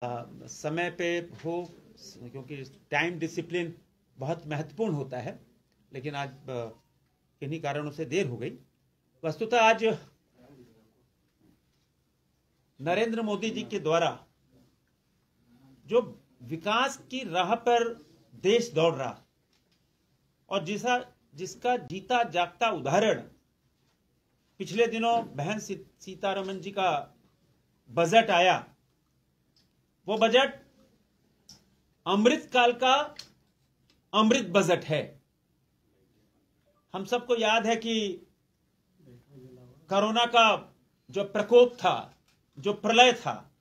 समय पे हो, क्योंकि टाइम डिसिप्लिन बहुत महत्वपूर्ण होता है। लेकिन आज किन्हीं कारणों से देर हो गई। वस्तुतः आज नरेंद्र मोदी जी के द्वारा जो विकास की राह पर देश दौड़ रहा और जिसका जीता जागता उदाहरण पिछले दिनों बहन सीतारमण जी का बजट आया, वो बजट अमृतकाल का अमृत बजट है। हम सबको याद है कि कोरोना का जो प्रकोप था, जो प्रलय था,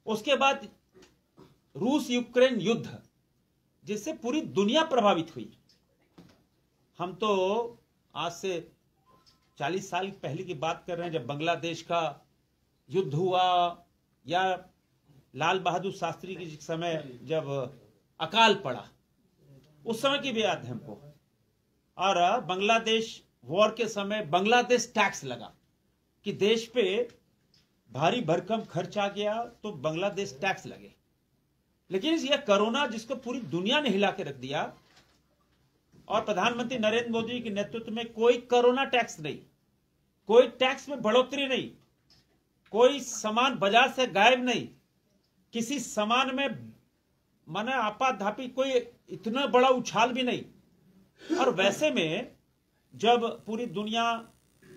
उसके बाद रूस यूक्रेन युद्ध जिससे पूरी दुनिया प्रभावित हुई। हम तो आज से 40 साल पहले की बात कर रहे हैं, जब बांग्लादेश का युद्ध हुआ या लाल बहादुर शास्त्री के समय जब अकाल पड़ा, उस समय की भी याद है हमको। और बांग्लादेश वॉर के समय बांग्लादेश टैक्स लगा कि देश पे भारी भरकम खर्च आ गया तो बांग्लादेश टैक्स लगे। लेकिन यह कोरोना जिसको पूरी दुनिया ने हिला के रख दिया, और प्रधानमंत्री नरेंद्र मोदी के नेतृत्व में कोई कोरोना टैक्स नहीं, कोई टैक्स में बढ़ोतरी नहीं, कोई सामान बाजार से गायब नहीं, किसी सामान में माना आपाधापी कोई इतना बड़ा उछाल भी नहीं। और वैसे में जब पूरी दुनिया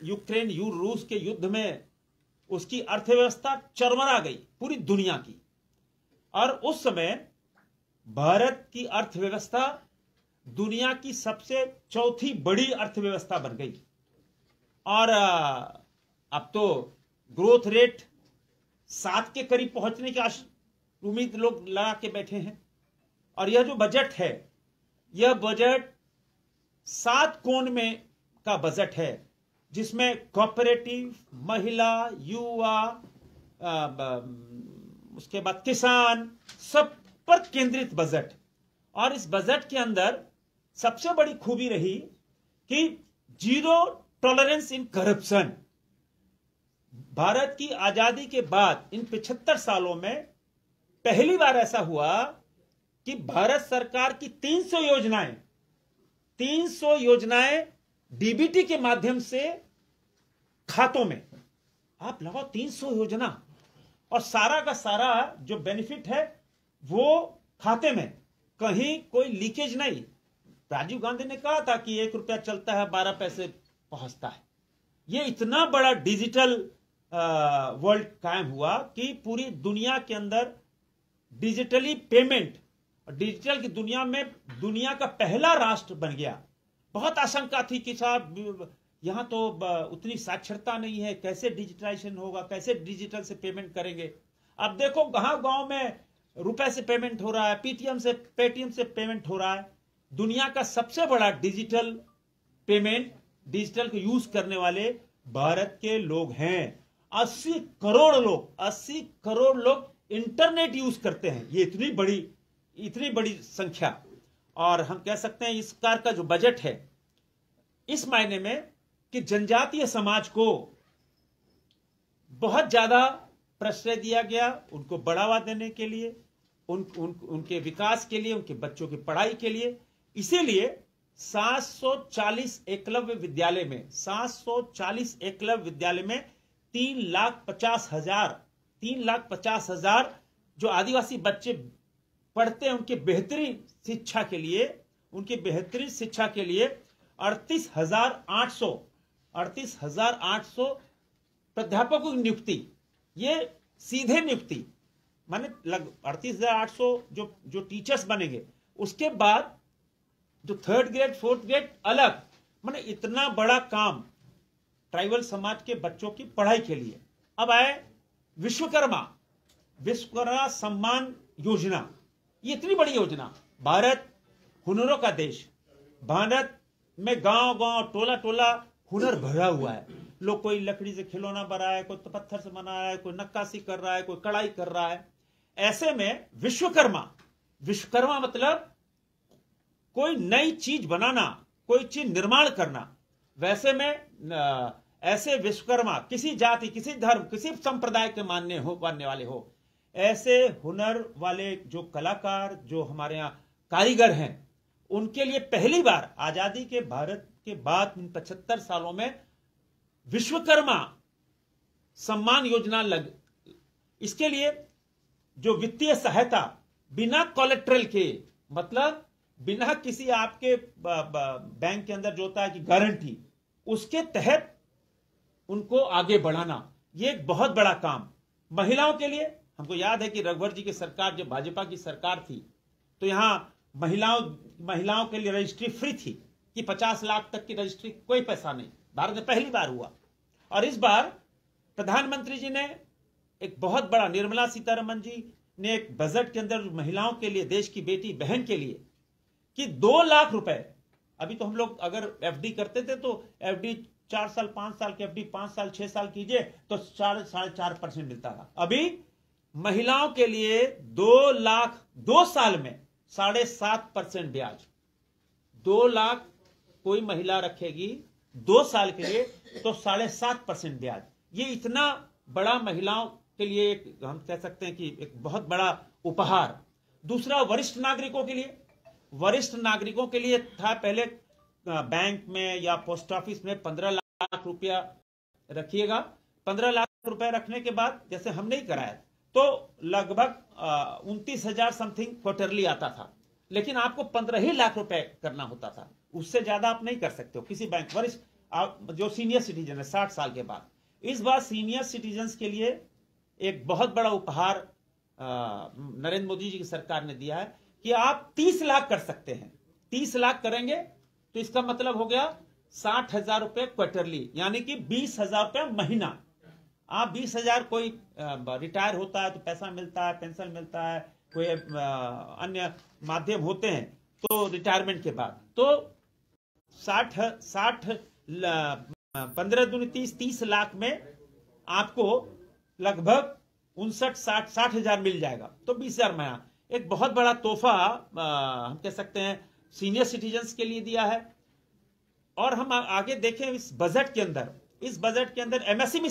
यूक्रेन रूस के युद्ध में उसकी अर्थव्यवस्था चरमरा गई पूरी दुनिया की, और उस समय भारत की अर्थव्यवस्था दुनिया की सबसे चौथी बड़ी अर्थव्यवस्था बन गई। और अब तो ग्रोथ रेट 7 के करीब पहुंचने की उम्मीद लोग लगा के बैठे हैं। और यह जो बजट है, यह बजट 7 कोण में का बजट है, जिसमें कोऑपरेटिव, महिला, युवा, उसके बाद किसान, सब पर केंद्रित बजट। और इस बजट के अंदर सबसे बड़ी खूबी रही कि zero tolerance in corruption. Bharat की आजादी के बाद इन 75 सालों में पहली बार ऐसा हुआ कि भारत सरकार की 300 योजनाएं डीबीटी के माध्यम से खातों में। आप लगाओ 300 योजना, और सारा का सारा जो बेनिफिट है वो खाते में, कहीं कोई लीकेज नहीं। राजीव गांधी ने कहा था कि 1 रुपया चलता है 12 पैसे पहुंचता है। ये इतना बड़ा डिजिटल वर्ल्ड कायम हुआ कि पूरी दुनिया के अंदर डिजिटली पेमेंट, डिजिटल की दुनिया में दुनिया का पहला राष्ट्र बन गया। बहुत आशंका थी कि साहब यहां तो उतनी साक्षरता नहीं है, कैसे डिजिटाइजेशन होगा, कैसे डिजिटल से पेमेंट करेंगे। अब देखो गांव में रुपए से पेमेंट हो रहा है, पेटीएम से पेमेंट हो रहा है। दुनिया का सबसे बड़ा डिजिटल पेमेंट, डिजिटल को यूज करने वाले भारत के लोग हैं। 80 करोड़ लोग इंटरनेट यूज करते हैं। ये इतनी बड़ी संख्या। और हम कह सकते हैं इस कार का जो बजट है, इस मायने में कि जनजातीय समाज को बहुत ज्यादा प्रश्रय दिया गया, उनको बढ़ावा देने के लिए, उनके विकास के लिए, उनके बच्चों की पढ़ाई के लिए। इसीलिए 740 एकलव्य विद्यालय में 3,50,000 जो आदिवासी बच्चे पढ़ते हैं, उनके बेहतरीन शिक्षा के लिए 38,800 प्राध्यापकों की नियुक्ति। ये सीधे नियुक्ति, माने 38,800 जो टीचर्स बनेंगे। उसके बाद जो 3rd ग्रेड 4th ग्रेड अलग, माने इतना बड़ा काम ट्राइबल समाज के बच्चों की पढ़ाई के लिए। अब आए विश्वकर्मा सम्मान योजना। ये इतनी बड़ी योजना। भारत हुनरों का देश, भारत में गांव टोला हुनर भरा हुआ है। लोग कोई लकड़ी से खिलौना बना रहा है, कोई पत्थर से बना रहा है, कोई नक्काशी कर रहा है, कोई कढ़ाई कर रहा है। ऐसे में विश्वकर्मा मतलब कोई नई चीज बनाना, कोई चीज निर्माण करना। वैसे में ऐसे विश्वकर्मा किसी जाति, किसी धर्म, किसी संप्रदाय के मानने वाले हो, ऐसे हुनर वाले जो कलाकार, जो हमारे यहाँ कारीगर हैं, उनके लिए पहली बार आजादी के भारत के बाद 75 सालों में विश्वकर्मा सम्मान योजना लग। इसके लिए जो वित्तीय सहायता बिना कोलेट्रल के, मतलब बिना किसी आपके बैंक के अंदर जो होता है कि गारंटी, उसके तहत उनको आगे बढ़ाना, ये एक बहुत बड़ा काम। महिलाओं के लिए हमको याद है कि रघुवर जी की सरकार, जब भाजपा की सरकार थी, तो यहां महिलाओं के लिए रजिस्ट्री फ्री थी कि 50 लाख तक की रजिस्ट्री, कोई पैसा नहीं। भारत में पहली बार हुआ। और इस बार प्रधानमंत्री जी ने एक बहुत बड़ा, निर्मला सीतारमण जी ने एक बजट के अंदर महिलाओं के लिए, देश की बेटी बहन के लिए, कि 2 लाख रुपए, अभी तो हम लोग अगर एफडी करते थे तो एफडी 4 साल 5 साल की एफडी 5 साल 6 साल कीजिए तो 4.5% मिलता था। अभी महिलाओं के लिए 2 लाख 2 साल में 7.5% ब्याज। 2 लाख कोई महिला रखेगी 2 साल के लिए तो 7.5% ब्याज। ये इतना बड़ा महिलाओं के लिए हम कह सकते हैं कि एक बहुत बड़ा उपहार। दूसरा, वरिष्ठ नागरिकों के लिए, वरिष्ठ नागरिकों के लिए था पहले बैंक में या पोस्ट ऑफिस में 15 लाख रुपया रखिएगा। 15 लाख रुपया रखने के बाद, जैसे हमने ही कराया, तो लगभग 29,000 समथिंग क्वार्टरली आता था, लेकिन आपको 15 ही लाख रुपए करना होता था, उससे ज्यादा आप नहीं कर सकते हो किसी बैंक। वरिष्ठ जो सीनियर सिटीजन है 60 साल के बाद, इस बार सीनियर सिटीजन के लिए एक बहुत बड़ा उपहार नरेंद्र मोदी जी की सरकार ने दिया है कि आप 30 लाख कर सकते हैं। 30 लाख करेंगे तो इसका मतलब हो गया 60,000 रुपए क्वार्टरली, यानी कि 20,000 रुपए महीना। आप 20,000, कोई रिटायर होता है तो पैसा मिलता है, पेंशन मिलता है, कोई अन्य माध्यम होते हैं तो रिटायरमेंट के बाद, तो 15 दूनी 30 लाख में आपको लगभग 60,000 मिल जाएगा, तो 20,000 महीना। एक बहुत बड़ा तोहफा हम कह सकते हैं सीनियर सिटीजन्स के लिए दिया है। और हम आगे देखें इस बजट के अंदर, एमएसएमई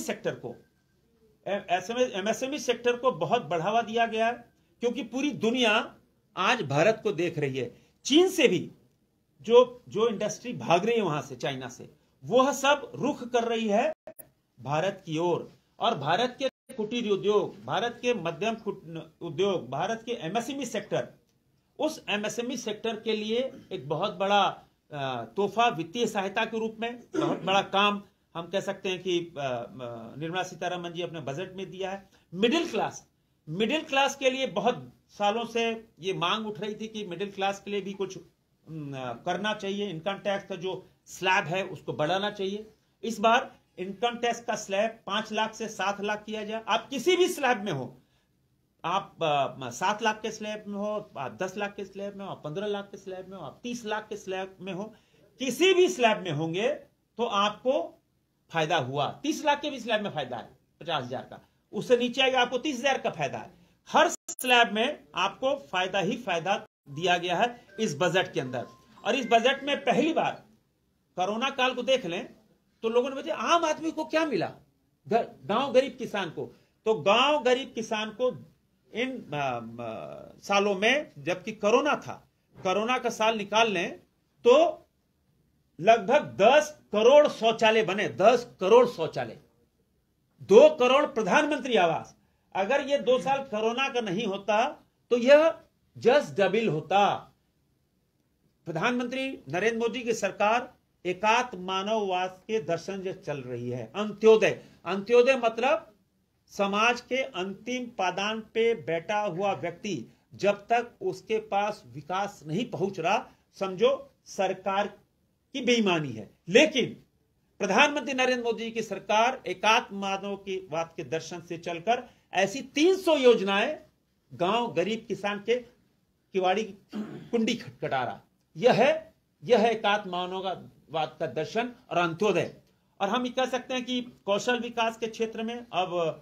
सेक्टर को बहुत बढ़ावा दिया गया है, क्योंकि पूरी दुनिया आज भारत को देख रही है। चीन से भी जो इंडस्ट्री भाग रही है वहां से, चाइना से, वह सब रुख कर रही है भारत की ओर। और भारत के कुटीर उद्योग, भारत के मध्यम उद्योग, भारत के एमएसएमई सेक्टर, उस एमएसएमई सेक्टर के लिए एक बहुत बड़ा तोहफा वित्तीय सहायता के रूप में, बहुत बड़ा काम हम कह सकते हैं कि निर्मला सीतारमण जी अपने बजट में दिया है। मिडिल क्लास के लिए बहुत सालों से ये मांग उठ रही थी कि मिडिल क्लास के लिए भी कुछ करना चाहिए। इनकम टैक्स का जो स्लैब है उसको बढ़ाना चाहिए। इस बार इनकम टैक्स का स्लैब 5 लाख से 7 लाख किया जाए। आप किसी भी स्लैब में हो, आप 7 लाख के स्लैब में हो, आप 10 लाख के स्लैब में हो, आप 15 लाख के स्लैब में हो, आप 30 लाख के स्लैब में हो, किसी भी स्लैब में होंगे तो आपको फायदा हुआ। 30 लाख के भी स्लैब में फायदा है 50,000 का, उससे नीचे आएगा आपको 30,000 का फायदा है। हर स्लैब में आपको फायदा ही फायदा दिया गया है इस बजट के अंदर। और इस बजट में पहली बार, कोरोना काल को देख लें तो लोगों ने बताया आम आदमी को क्या मिला, गांव गरीब किसान को। तो गांव गरीब किसान को इन सालों में, जबकि कोरोना था, कोरोना का साल निकाल लें तो लगभग 10 करोड़ शौचालय बने। 10 करोड़ शौचालय, 2 करोड़ प्रधानमंत्री आवास। अगर ये 2 साल कोरोना का नहीं होता तो यह जस्ट डबल होता। प्रधानमंत्री नरेंद्र मोदी की सरकार एकात्म मानववाद के दर्शन से चल रही है। अंत्योदय मतलब समाज के अंतिम पादान पे बैठा हुआ व्यक्ति, जब तक उसके पास विकास नहीं पहुंच रहा, समझो सरकार की बेईमानी है। लेकिन प्रधानमंत्री नरेंद्र मोदी की सरकार एकात्म मानववाद के दर्शन से चलकर ऐसी 300 योजनाएं गांव गरीब किसान के किवाड़ी की कुंडी खटखटा रहा। यह है एकात्म मानववाद का दर्शन और अंत्योदय। और हम कह सकते हैं कि कौशल विकास के क्षेत्र में अब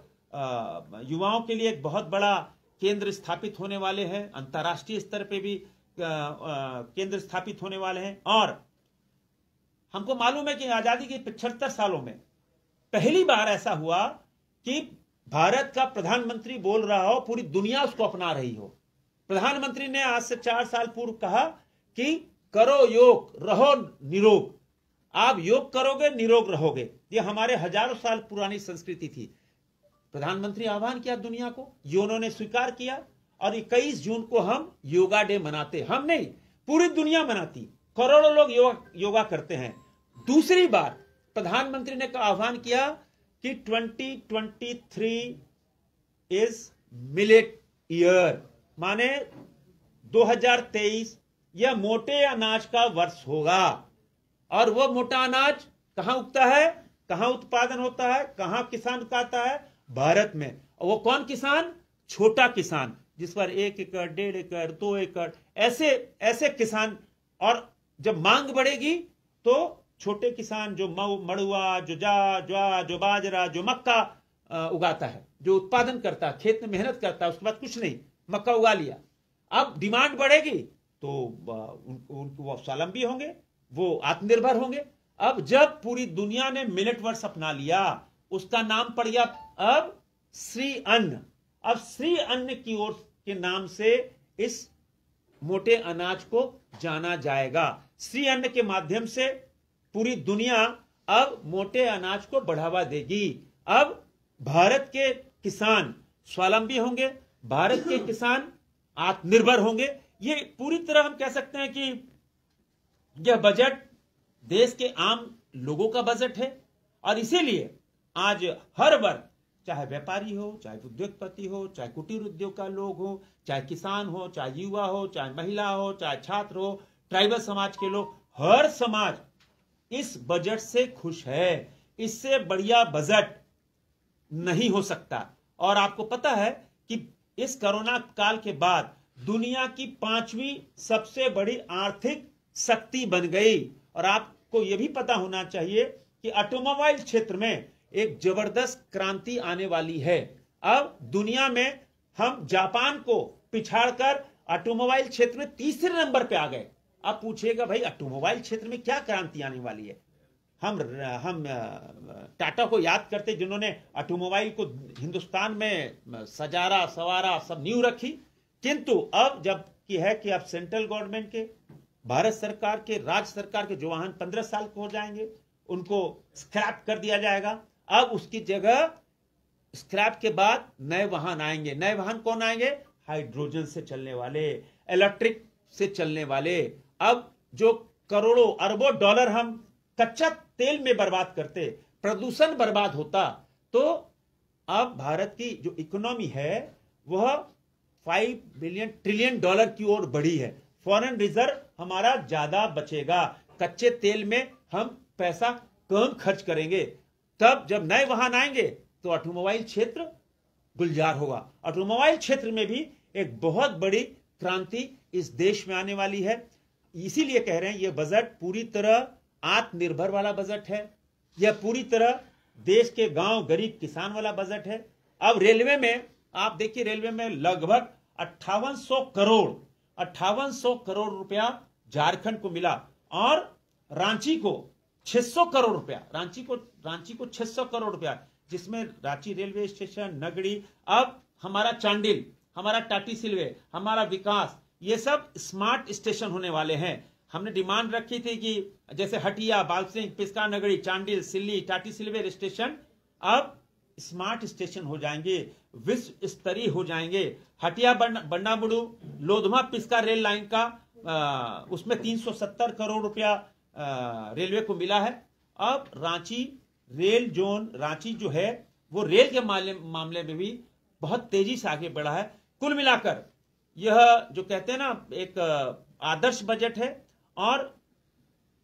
युवाओं के लिए एक बहुत बड़ा केंद्र स्थापित होने वाले हैं। अंतर्राष्ट्रीय स्तर पे भी केंद्र स्थापित होने वाले हैं। और हमको मालूम है कि आजादी के 75 सालों में पहली बार ऐसा हुआ कि भारत का प्रधानमंत्री बोल रहा हो, पूरी दुनिया उसको अपना रही हो। प्रधानमंत्री ने आज से 4 साल पूर्व कहा कि करो योग, रहो निरोग। आप योग करोगे, निरोग रहोगे। ये हमारे हजारों साल पुरानी संस्कृति थी। प्रधानमंत्री आह्वान किया दुनिया को, यूनो ने स्वीकार किया, और 21 जून को हम योगा डे मनाते। हम नहीं, पूरी दुनिया मनाती, करोड़ों लोग योगा करते हैं। दूसरी बार प्रधानमंत्री ने आह्वान किया कि 2023 इज मिलेट ईयर, माने 2023 यह मोटे अनाज का वर्ष होगा। और वो मोटा अनाज कहां उगता है, कहां उत्पादन होता है, कहां किसान उगाता है? भारत में। और वो कौन किसान? छोटा किसान, जिस पर 1 एकड़, 1.5 एकड़, 2 एकड़, ऐसे किसान। और जब मांग बढ़ेगी तो छोटे किसान जो मड़ुआ, जो ज्वार, जो बाजरा, जो मक्का उगाता है, जो उत्पादन करता है, खेत में मेहनत करता है, उसके बाद कुछ नहीं, मक्का उगा लिया। अब डिमांड बढ़ेगी तो वो स्वावलंबी होंगे, वो आत्मनिर्भर होंगे। अब जब पूरी दुनिया ने मिलेट वर्ष अपना लिया, उसका नाम पड़ गया अब श्री अन्न। अब श्री अन्न की ओर के नाम से इस मोटे अनाज को जाना जाएगा। श्री अन्न के माध्यम से पूरी दुनिया अब मोटे अनाज को बढ़ावा देगी। अब भारत के किसान स्वावलंबी होंगे, भारत के किसान आत्मनिर्भर होंगे। ये पूरी तरह हम कह सकते हैं कि यह बजट देश के आम लोगों का बजट है। और इसीलिए आज हर वर्ग, चाहे व्यापारी हो, चाहे उद्योगपति हो, चाहे कुटीर उद्योग का लोग हो, चाहे किसान हो, चाहे युवा हो, चाहे महिला हो, चाहे छात्र हो, ट्राइबल समाज के लोग, हर समाज इस बजट से खुश है। इससे बढ़िया बजट नहीं हो सकता। और आपको पता है कि इस कोरोना काल के बाद दुनिया की 5वीं सबसे बड़ी आर्थिक शक्ति बन गई। और आपको यह भी पता होना चाहिए कि ऑटोमोबाइल क्षेत्र में एक जबरदस्त क्रांति आने वाली है। अब दुनिया में हम जापान को पिछाड़कर ऑटोमोबाइल क्षेत्र में तीसरे नंबर पे आ गए। अब पूछिएगा भाई ऑटोमोबाइल क्षेत्र में क्या क्रांति आने वाली है? हम टाटा को याद करते, जिन्होंने ऑटोमोबाइल को हिंदुस्तान में सजारा सवारा, सब नींव रखी। किंतु अब जब की है कि अब सेंट्रल गवर्नमेंट के, भारत सरकार के, राज्य सरकार के जो वाहन 15 साल के हो जाएंगे उनको स्क्रैप कर दिया जाएगा। अब उसकी जगह स्क्रैप के बाद नए वाहन आएंगे। नए वाहन कौन आएंगे? हाइड्रोजन से चलने वाले, इलेक्ट्रिक से चलने वाले। अब जो करोड़ों अरबों डॉलर हम कच्चा तेल में बर्बाद करते, प्रदूषण बर्बाद होता, तो अब भारत की जो इकोनॉमी है वह 5 बिलियन ट्रिलियन डॉलर की ओर बढ़ी है। फॉरेन रिजर्व हमारा ज्यादा बचेगा। कच्चे तेल में हम पैसा कम खर्च करेंगे। तब जब नए वाहन आएंगे तो ऑटोमोबाइल क्षेत्र गुलजार होगा। ऑटोमोबाइल क्षेत्र में भी एक बहुत बड़ी क्रांति इस देश में आने वाली है। इसीलिए कह रहे हैं यह बजट पूरी तरह आत्मनिर्भर वाला बजट है। यह पूरी तरह देश के गांव गरीब किसान वाला बजट है। अब रेलवे में आप देखिए, रेलवे में लगभग 5800 करोड़ रुपया झारखंड को मिला और रांची को 600 करोड़ रुपया, रांची को 600 करोड़ रुपया, जिसमें रांची रेलवे स्टेशन, नगड़ी, अब हमारा चांडिल, हमारा टाटी सिलवे, हमारा विकास, ये सब स्मार्ट स्टेशन होने वाले हैं। हमने डिमांड रखी थी कि जैसे हटिया, बालसिंह, पिस्का नगरी, चांडिल, सिल्ली, टाटी सिलवे स्टेशन अब स्मार्ट स्टेशन हो जाएंगे, विश्व स्तरीय हो जाएंगे। हटिया बंडामुड़ू लोधमा पिस्का रेल लाइन का उसमें 370 करोड़ रुपया रेलवे को मिला है। अब रांची रेल जोन, रांची जो है वो रेल के मामले में भी बहुत तेजी से आगे बढ़ा है। कुल मिलाकर यह जो कहते हैं ना, एक आदर्श बजट है। और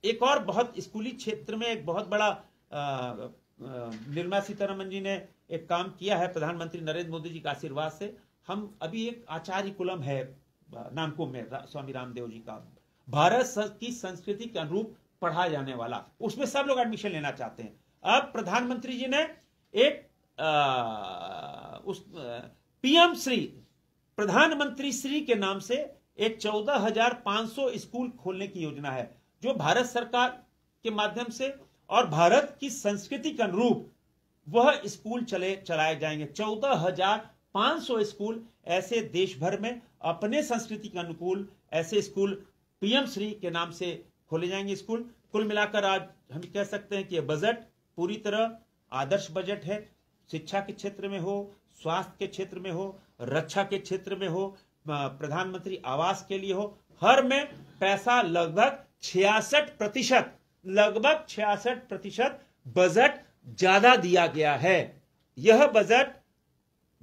एक और बहुत स्कूली क्षेत्र में एक बहुत बड़ा निर्मला सीतारमण जी ने एक काम किया है, प्रधानमंत्री नरेंद्र मोदी जी का आशीर्वाद से। हम अभी एक आचार्य कुलम है नामकुम में, स्वामी रामदेव जी का, भारत की संस्कृति के अनुरूप पढ़ाया जाने वाला, उसमें सब लोग एडमिशन लेना चाहते हैं। अब प्रधानमंत्री जी ने एक पीएम श्री, प्रधानमंत्री श्री के नाम से एक 14,500 स्कूल खोलने की योजना है, जो भारत सरकार के माध्यम से और भारत की संस्कृति के अनुरूप वह स्कूल चलाए जाएंगे। 14,500 स्कूल ऐसे देश भर में अपने संस्कृति के अनुकूल ऐसे स्कूल पीएम श्री के नाम से खोले जाएंगे स्कूल। कुल मिलाकर आज हम कह सकते हैं कि यह बजट पूरी तरह आदर्श बजट है। शिक्षा के क्षेत्र में हो, स्वास्थ्य के क्षेत्र में हो, रक्षा के क्षेत्र में हो, प्रधानमंत्री आवास के लिए हो, हर में पैसा लगभग 66% बजट ज्यादा दिया गया है। यह बजट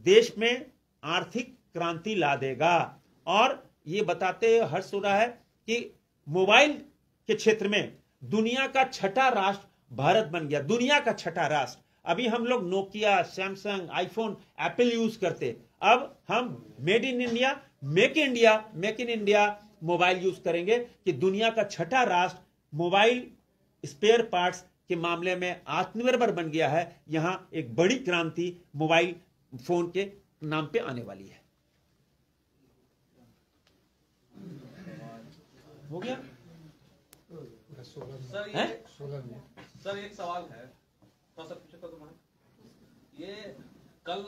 देश में आर्थिक क्रांति ला देगा। और यह बताते हुए हर्ष हो रहा है कि मोबाइल के क्षेत्र में दुनिया का छठा राष्ट्र भारत बन गया। दुनिया का छठा राष्ट्र। अभी हम लोग Nokia, Samsung, iPhone, Apple use करते, अब हम made in India, make in India mobile use करेंगे कि दुनिया का छठा राष्ट्र मोबाइल स्पेयर पार्ट्स के मामले में आत्मनिर्भर बन गया है। यहां एक बड़ी क्रांति मोबाइल फोन के नाम पे आने वाली है। हो गया सर एक सवाल है, थोड़ा सा पूछो तो तुम्हारा। ये कल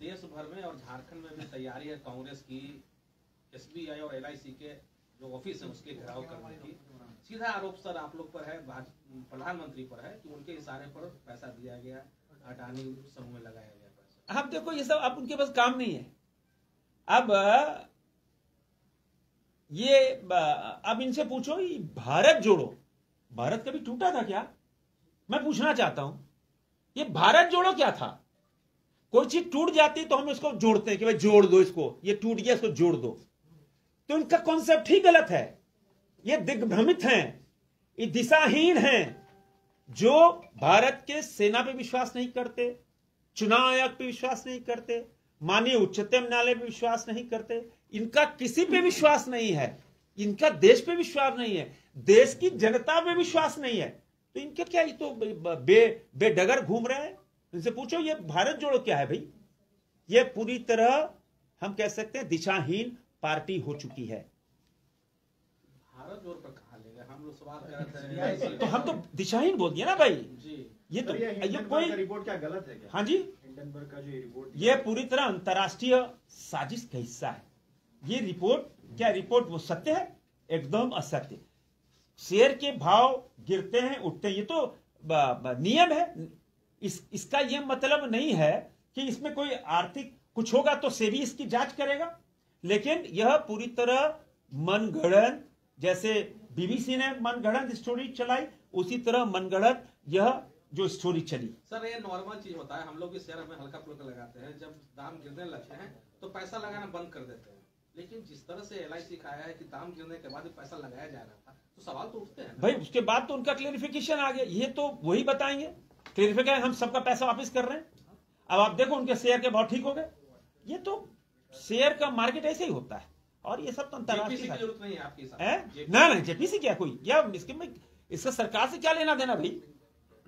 देश भर में और झारखंड में भी तैयारी है कांग्रेस की एसबीआई और एलआईसी के जो ऑफिस है उसके घेराव करने की। सीधा आरोप सर आप लोग पर है, प्रधानमंत्री पर है कि उनके इशारे पर पैसा दिया गया, अडानी समूह में लगाया गया पैसा। अब देखो ये सब अब उनके पास काम नहीं है। अब इनसे पूछो ये भारत जोड़ो, भारत कभी टूटा था क्या? मैं पूछना चाहता हूं ये भारत जोड़ो क्या था? कोई चीज टूट जाती तो हम इसको जोड़ते हैं कि भाई जोड़ दो इसको, ये टूट गया इसको जोड़ दो। तो इनका कॉन्सेप्ट ही गलत है। ये दिग्भ्रमित हैं, ये दिशाहीन हैं, जो भारत के सेना पे विश्वास नहीं करते, चुनाव आयोग पे विश्वास नहीं करते, माननीय उच्चतम न्यायालय पे विश्वास नहीं करते। इनका किसी पे विश्वास नहीं है, इनका देश पे विश्वास नहीं है, देश की जनता पे विश्वास नहीं है। तो इनके क्या, ये तो बेडगर घूम रहे हैं। इनसे पूछो ये भारत जोड़ो क्या है भाई? ये पूरी तरह हम कह सकते हैं दिशाहीन पार्टी हो चुकी है। भारत जोड़ पर कहां ले गए हम लोग? सवाल कर रहे हैं तो हम तो दिशाहीन बोल दिया ना भाई जी। ये तो ये कोई रिपोर्ट क्या गलत है क्या? हाँ जी, हिंडनबर्ग का जो रिपोर्ट ये पूरी तरह अंतर्राष्ट्रीय साजिश का हिस्सा है। ये रिपोर्ट क्या रिपोर्ट वो सत्य है? एकदम असत्य। शेयर के भाव गिरते हैं उठते हैं, ये तो नियम है। इसका ये मतलब नहीं है कि इसमें कोई आर्थिक कुछ होगा तो सेबी इसकी जांच करेगा। लेकिन यह पूरी तरह मनगढ़ंत, जैसे बीबीसी ने मनगढ़ंत स्टोरी चलाई, उसी तरह मनगढ़ंत यह जो स्टोरी चली। सर ये नॉर्मल चीज होता है, हम लोग इस शेयर में हल्का फुल्का लगाते हैं, जब दाम गिरने लगते हैं तो पैसा लगाना बंद कर देते हैं। लेकिन जिस तरह से एलआईसी का आया है कि दाम गिरने के बाद पैसा लगाया जा रहा था, तो सवाल तो उठते हैं भाई। उसके बाद तो उनका क्लेरिफिकेशन आ गया, ये तो वही बताएंगे क्लेरिफिकेशन, हम सबका पैसा वापस कर रहे हैं। अब आप देखो उनके शेयर के भाव ठीक हो गए। ये तो शेयर का मार्केट ऐसे ही होता है। और ये सब तो अंतर्राष्ट्रीय जरूरत नहीं है आपकी ना जेपीसी क्या कोई या इसका सरकार से क्या लेना देना भाई?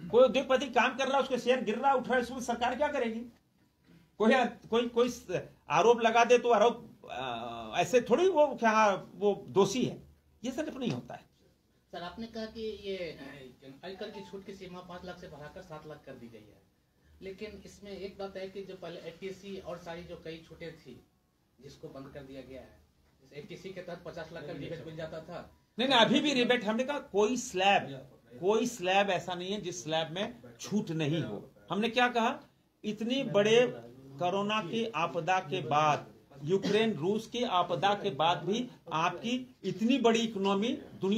कोई उद्योगपति काम कर रहा है, उसके शेयर गिर रहा उठ रहा है, इसमें सरकार क्या करेगी? कोई आरोप लगा दे तो आरोप ऐसे थोड़ी वो दोषी है। ये सब नहीं होता है। सर आपने कहा कि ये आयकर की छूट की सीमा 5 लाख से बढ़ाकर 7 लाख कर दी गई है, लेकिन इसमें एक बात है कि जो पहले एफटीसी और सारी जो कई छूटें थी जिसको बंद कर दिया गया है, एफटीसी के तहत 50 लाख का रिबेट मिल जाता था। नहीं अभी भी रिबेट, हमने कहा कोई स्लैब ऐसा नहीं है जिस स्लैब में छूट नहीं हो। हमने क्या कहा, इतनी बड़े कोरोना की आपदा के बाद, यूक्रेन रूस की आपदा के बाद भी आपकी इतनी बड़ी इकोनॉमी दुनिया